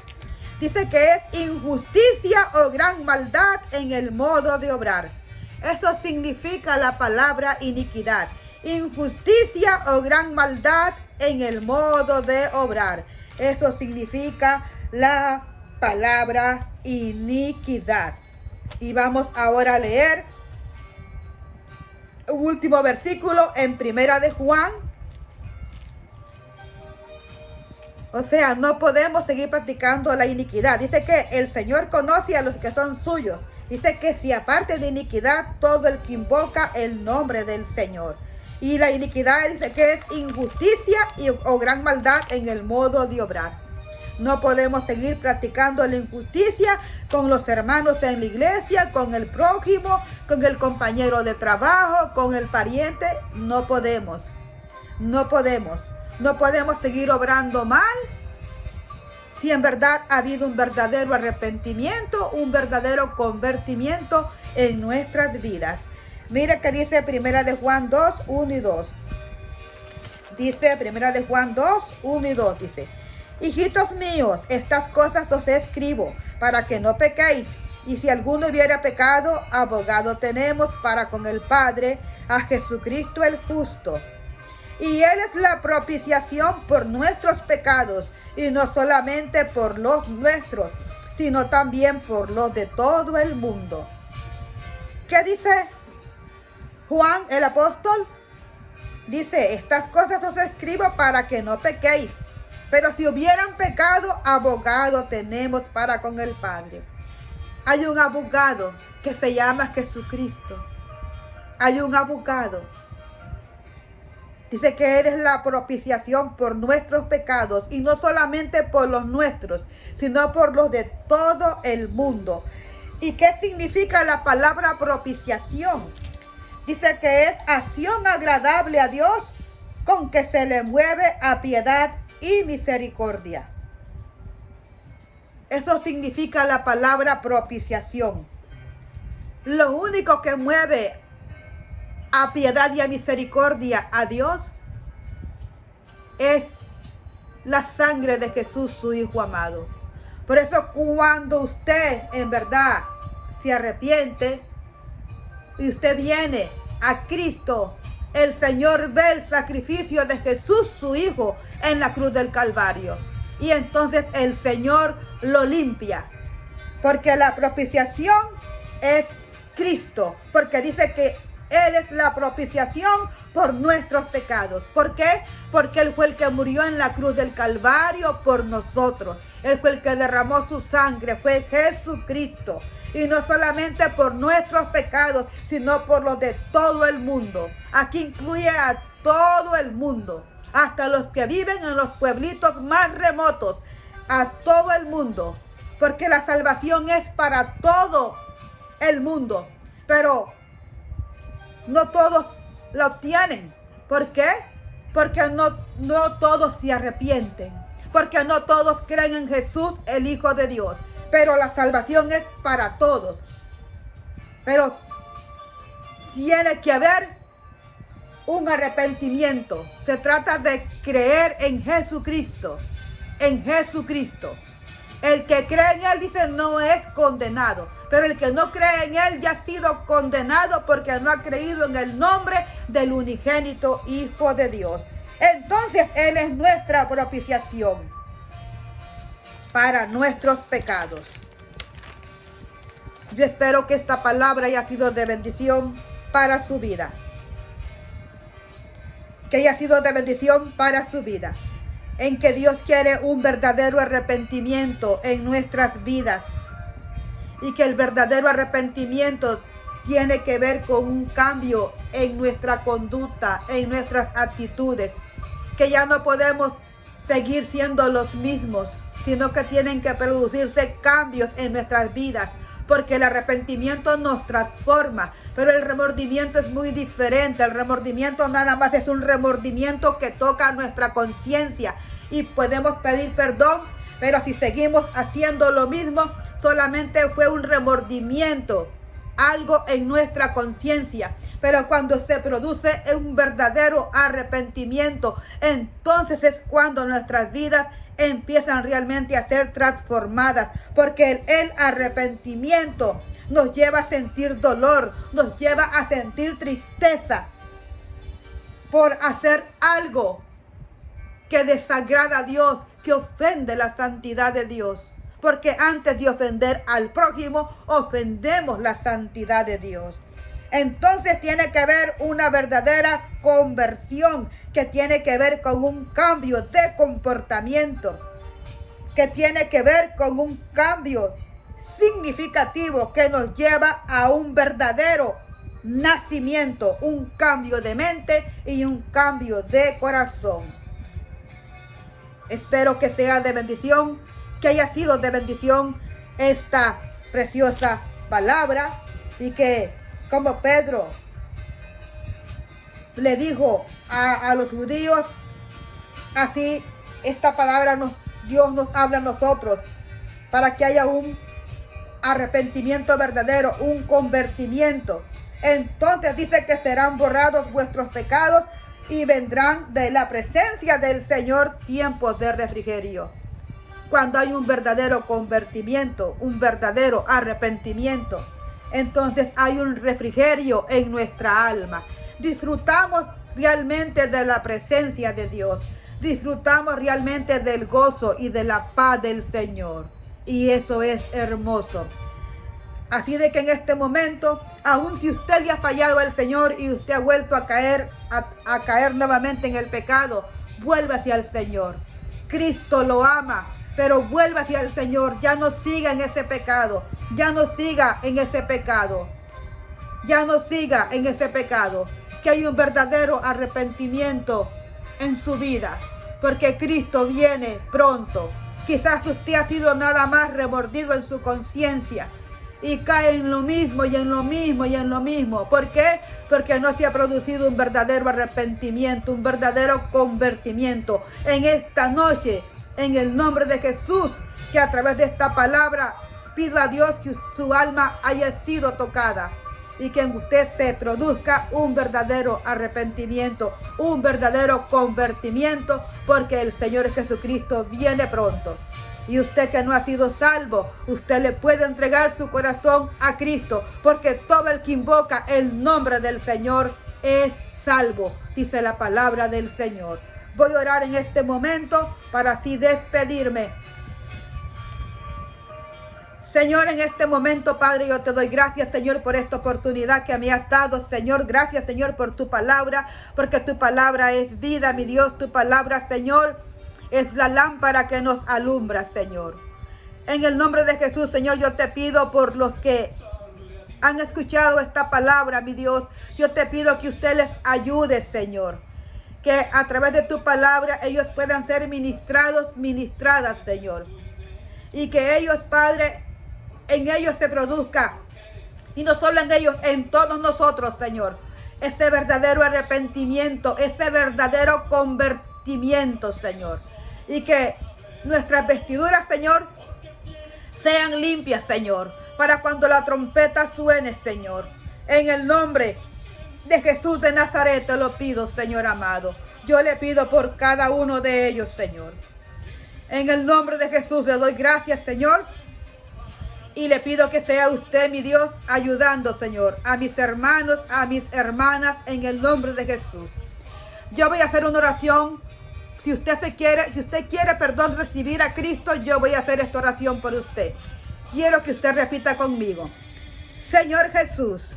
Dice que es injusticia o gran maldad en el modo de obrar. Eso significa la palabra iniquidad. Injusticia o gran maldad en el modo de obrar. Eso significa la palabra iniquidad. Y vamos ahora a leer un último versículo en Primera de Juan. O sea, no podemos seguir practicando la iniquidad. Dice que el Señor conoce a los que son suyos. Dice que si aparte de iniquidad, todo el que invoca el nombre del Señor. Y la iniquidad dice que es injusticia o gran maldad en el modo de obrar. No podemos seguir practicando la injusticia con los hermanos en la iglesia, con el prójimo, con el compañero de trabajo, con el pariente. No podemos. No podemos. No podemos seguir obrando mal si en verdad ha habido un verdadero arrepentimiento, un verdadero convertimiento en nuestras vidas. Mira que dice Primera de Juan 2, 1 y 2. Dice Primera de Juan 2, 1 y 2. Dice, hijitos míos, estas cosas os escribo para que no pequéis. Y si alguno hubiera pecado, abogado tenemos para con el Padre, a Jesucristo el justo. Y Él es la propiciación por nuestros pecados, y no solamente por los nuestros, sino también por los de todo el mundo. ¿Qué dice Juan el apóstol? Dice, estas cosas os escribo para que no pequéis. Pero si hubieran pecado, abogado tenemos para con el Padre. Hay un abogado que se llama Jesucristo. Hay un abogado. Dice que eres la propiciación por nuestros pecados, y no solamente por los nuestros, sino por los de todo el mundo. ¿Y qué significa la palabra propiciación? Dice que es acción agradable a Dios con que se le mueve a piedad y misericordia. Eso significa la palabra propiciación. Lo único que mueve a piedad y a misericordia a Dios es la sangre de Jesús, su Hijo amado. Por eso cuando usted en verdad se arrepiente y usted viene a Cristo, el Señor ve el sacrificio de Jesús, su Hijo, en la cruz del Calvario. Y entonces el Señor lo limpia. Porque la propiciación es Cristo. Porque dice que Él es la propiciación por nuestros pecados. ¿Por qué? Porque Él fue el que murió en la cruz del Calvario por nosotros. Él fue el que derramó su sangre. Fue Jesucristo. Y no solamente por nuestros pecados, sino por los de todo el mundo. Aquí incluye a todo el mundo. Hasta los que viven en los pueblitos más remotos. A todo el mundo. Porque la salvación es para todo el mundo. Pero no todos la obtienen. ¿Por qué? Porque no todos se arrepienten. Porque no todos creen en Jesús, el Hijo de Dios. Pero la salvación es para todos. Pero tiene que haber un arrepentimiento. Se trata de creer en Jesucristo. En Jesucristo. El que cree en Él, dice, no es condenado. Pero el que no cree en Él ya ha sido condenado porque no ha creído en el nombre del unigénito Hijo de Dios. Entonces Él es nuestra propiciación para nuestros pecados. Yo espero que esta palabra haya sido de bendición para su vida. Que haya sido de bendición para su vida. En que Dios quiere un verdadero arrepentimiento en nuestras vidas. Y que el verdadero arrepentimiento tiene que ver con un cambio en nuestra conducta, en nuestras actitudes. Que ya no podemos seguir siendo los mismos, sino que tienen que producirse cambios en nuestras vidas, porque el arrepentimiento nos transforma, pero el remordimiento es muy diferente. El remordimiento nada más es un remordimiento que toca nuestra conciencia y podemos pedir perdón, pero si seguimos haciendo lo mismo, solamente fue un remordimiento, algo en nuestra conciencia. Pero cuando se produce un verdadero arrepentimiento, entonces es cuando nuestras vidas empiezan realmente a ser transformadas, porque el arrepentimiento nos lleva a sentir dolor, nos lleva a sentir tristeza por hacer algo que desagrada a Dios, que ofende la santidad de Dios. Porque antes de ofender al prójimo, ofendemos la santidad de Dios. Entonces tiene que haber una verdadera conversión, que tiene que ver con un cambio de comportamiento, que tiene que ver con un cambio significativo que nos lleva a un verdadero nacimiento, un cambio de mente y un cambio de corazón. Espero que sea de bendición, que haya sido de bendición esta preciosa palabra, y que como Pedro le dijo a los judíos, así esta palabra Dios nos habla a nosotros, para que haya un arrepentimiento verdadero, un convertimiento. Entonces dice que serán borrados vuestros pecados y vendrán de la presencia del Señor tiempos de refrigerio. Cuando hay un verdadero convertimiento, un verdadero arrepentimiento, entonces hay un refrigerio en nuestra alma. Disfrutamos realmente de la presencia de Dios. Disfrutamos realmente del gozo y de la paz del Señor. Y eso es hermoso. Así de que en este momento, aun si usted le ha fallado al Señor y usted ha vuelto a caer nuevamente en el pecado, vuelva hacia el Señor. Cristo lo ama, pero vuelva hacia el Señor. Ya no siga en ese pecado. Ya no siga en ese pecado. Ya no siga en ese pecado. Que hay un verdadero arrepentimiento en su vida, porque Cristo viene pronto. Quizás usted ha sido nada más remordido en su conciencia y cae en lo mismo y en lo mismo y en lo mismo. ¿Por qué? Porque no se ha producido un verdadero arrepentimiento, un verdadero convertimiento. En esta noche, en el nombre de Jesús, que a través de esta palabra pido a Dios que su alma haya sido tocada y que en usted se produzca un verdadero arrepentimiento, un verdadero convertimiento, porque el Señor Jesucristo viene pronto. Y usted que no ha sido salvo, usted le puede entregar su corazón a Cristo, porque todo el que invoca el nombre del Señor es salvo, dice la palabra del Señor. Voy a orar en este momento para así despedirme. Señor, en este momento, Padre, yo te doy gracias, Señor, por esta oportunidad que me has dado, Señor. Gracias, Señor, por tu palabra, porque tu palabra es vida, mi Dios. Tu palabra, Señor, es la lámpara que nos alumbra, Señor. En el nombre de Jesús, Señor, yo te pido por los que han escuchado esta palabra, mi Dios. Yo te pido que usted les ayude, Señor. Que a través de tu palabra ellos puedan ser ministrados, ministradas, Señor. Y que ellos, Padre, en ellos se produzca, y no solo en ellos, en todos nosotros, Señor, ese verdadero arrepentimiento, ese verdadero convertimiento, Señor. Y que nuestras vestiduras, Señor, sean limpias, Señor, para cuando la trompeta suene, Señor. En el nombre de Jesús de Nazaret te lo pido, Señor amado. Yo le pido por cada uno de ellos, Señor. En el nombre de Jesús le doy gracias, Señor. Y le pido que sea usted, mi Dios, ayudando, Señor, a mis hermanos, a mis hermanas, en el nombre de Jesús. Yo voy a hacer una oración. Si usted quiere, perdón, recibir a Cristo, yo voy a hacer esta oración por usted. Quiero que usted repita conmigo. Señor Jesús,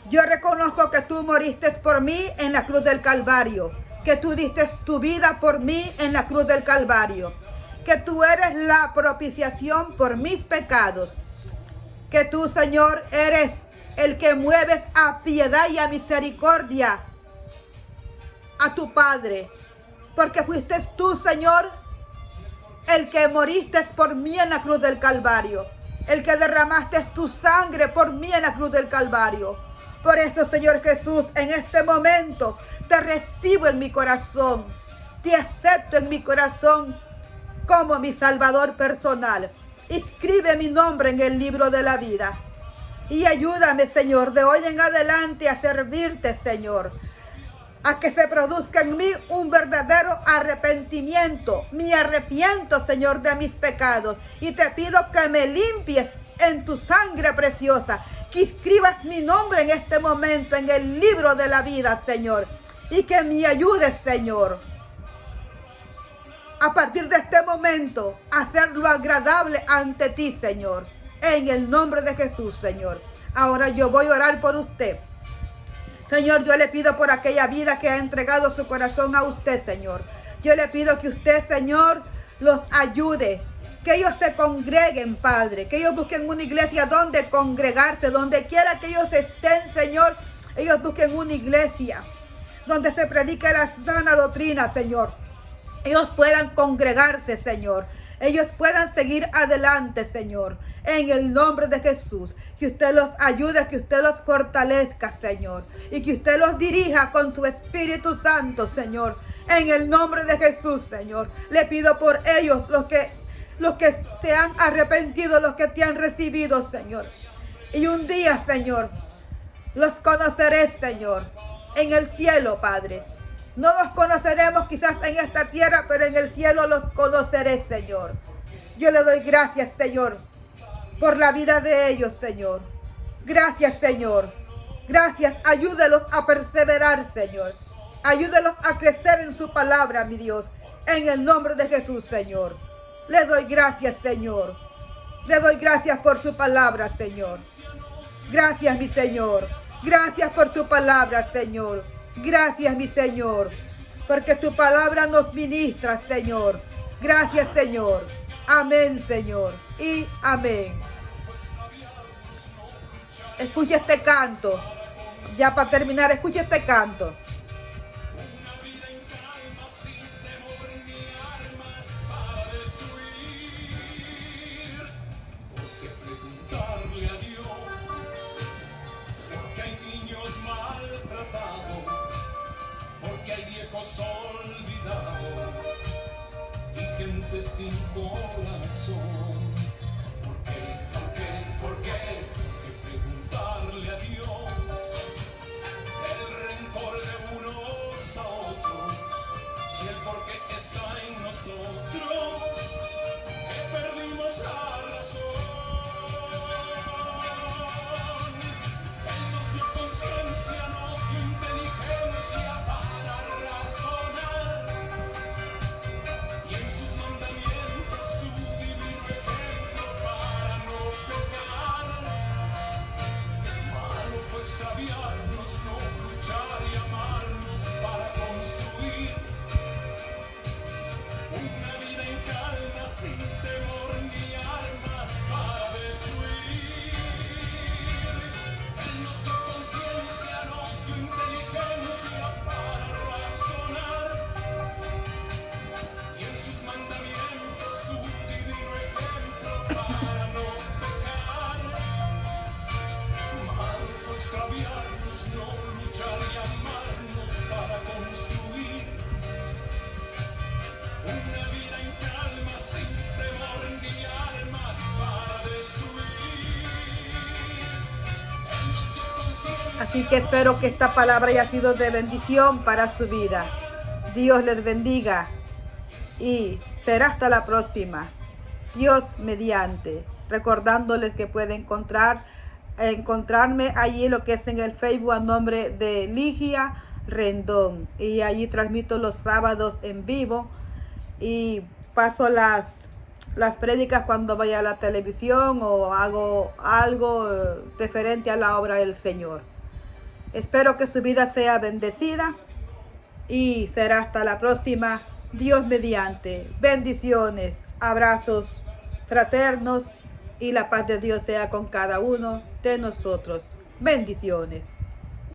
yo reconozco que tú moriste por mí en la cruz del Calvario, que tú diste tu vida por mí en la cruz del Calvario, que tú eres la propiciación por mis pecados, que tú, Señor, eres el que mueves a piedad y a misericordia a tu Padre, porque fuiste tú, Señor, el que moriste por mí en la cruz del Calvario, el que derramaste tu sangre por mí en la cruz del Calvario. Por eso, Señor Jesús, en este momento te recibo en mi corazón, te acepto en mi corazón como mi Salvador personal. Escribe mi nombre en el libro de la vida y ayúdame, Señor, de hoy en adelante a servirte, Señor, a que se produzca en mí un verdadero arrepentimiento. Me arrepiento, Señor, de mis pecados y te pido que me limpies en tu sangre preciosa, que escribas mi nombre en este momento en el libro de la vida, Señor, y que me ayudes, Señor, a partir de este momento a hacerlo agradable ante ti, Señor, en el nombre de Jesús, Señor. Ahora yo voy a orar por usted. Señor, yo le pido por aquella vida que ha entregado su corazón a usted, Señor. Yo le pido que usted, Señor, los ayude, que ellos se congreguen, Padre, que ellos busquen una iglesia donde congregarse, donde quiera que ellos estén, Señor, ellos busquen una iglesia donde se predique la sana doctrina, Señor. Ellos puedan congregarse, Señor. Ellos puedan seguir adelante, Señor. En el nombre de Jesús. Que usted los ayude, que usted los fortalezca, Señor. Y que usted los dirija con su Espíritu Santo, Señor. En el nombre de Jesús, Señor. Le pido por ellos, los que se han arrepentido, los que te han recibido, Señor. Y un día, Señor, los conoceré, Señor, en el cielo, Padre. No los conoceremos quizás en esta tierra, pero en el cielo los conoceré, Señor. Yo le doy gracias, Señor, por la vida de ellos, Señor. Gracias, Señor. Gracias. Ayúdelos a perseverar, Señor. Ayúdelos a crecer en su palabra, mi Dios. En el nombre de Jesús, Señor. Le doy gracias, Señor. Le doy gracias por su palabra, Señor. Gracias, mi Señor. Gracias por tu palabra, Señor. Gracias, mi Señor, porque tu palabra nos ministra, Señor. Gracias, Señor. Amén, Señor. Y amén. Escucha este canto. Ya para terminar, escucha este canto. Olvidados y gente sin corazón. ¿Por qué? Que preguntarle a Dios el rencor de unos a otros, si el porqué está en nosotros, que perdimos la razón. Él nos dio conciencia, nos dio inteligencia para razonar, y en sus mandamientos su divino ejemplo para no pecar. Malo fue extraviarnos, no luchar y amarnos para construir una vida en calma, sin temor ni armas para destruir. Él nos dio conciencia, nos dio inteligencia para razonar, y en sus mandamientos su divino ejemplo para no pecar. Mal fue extraviarnos, no luchar y amarnos para construir una vida en calma, sin temor ni armas para destruir. Él nos dio conciencia. Así que espero que esta palabra haya sido de bendición para su vida. Dios les bendiga y será hasta la próxima. Dios mediante. Recordándoles que pueden encontrarme allí lo que es en el Facebook a nombre de Ligia Rendón. Y allí transmito los sábados en vivo y paso las prédicas cuando vaya a la televisión o hago algo referente a la obra del Señor. Espero que su vida sea bendecida y será hasta la próxima. Dios mediante. Bendiciones, abrazos fraternos y la paz de Dios sea con cada uno de nosotros. Bendiciones.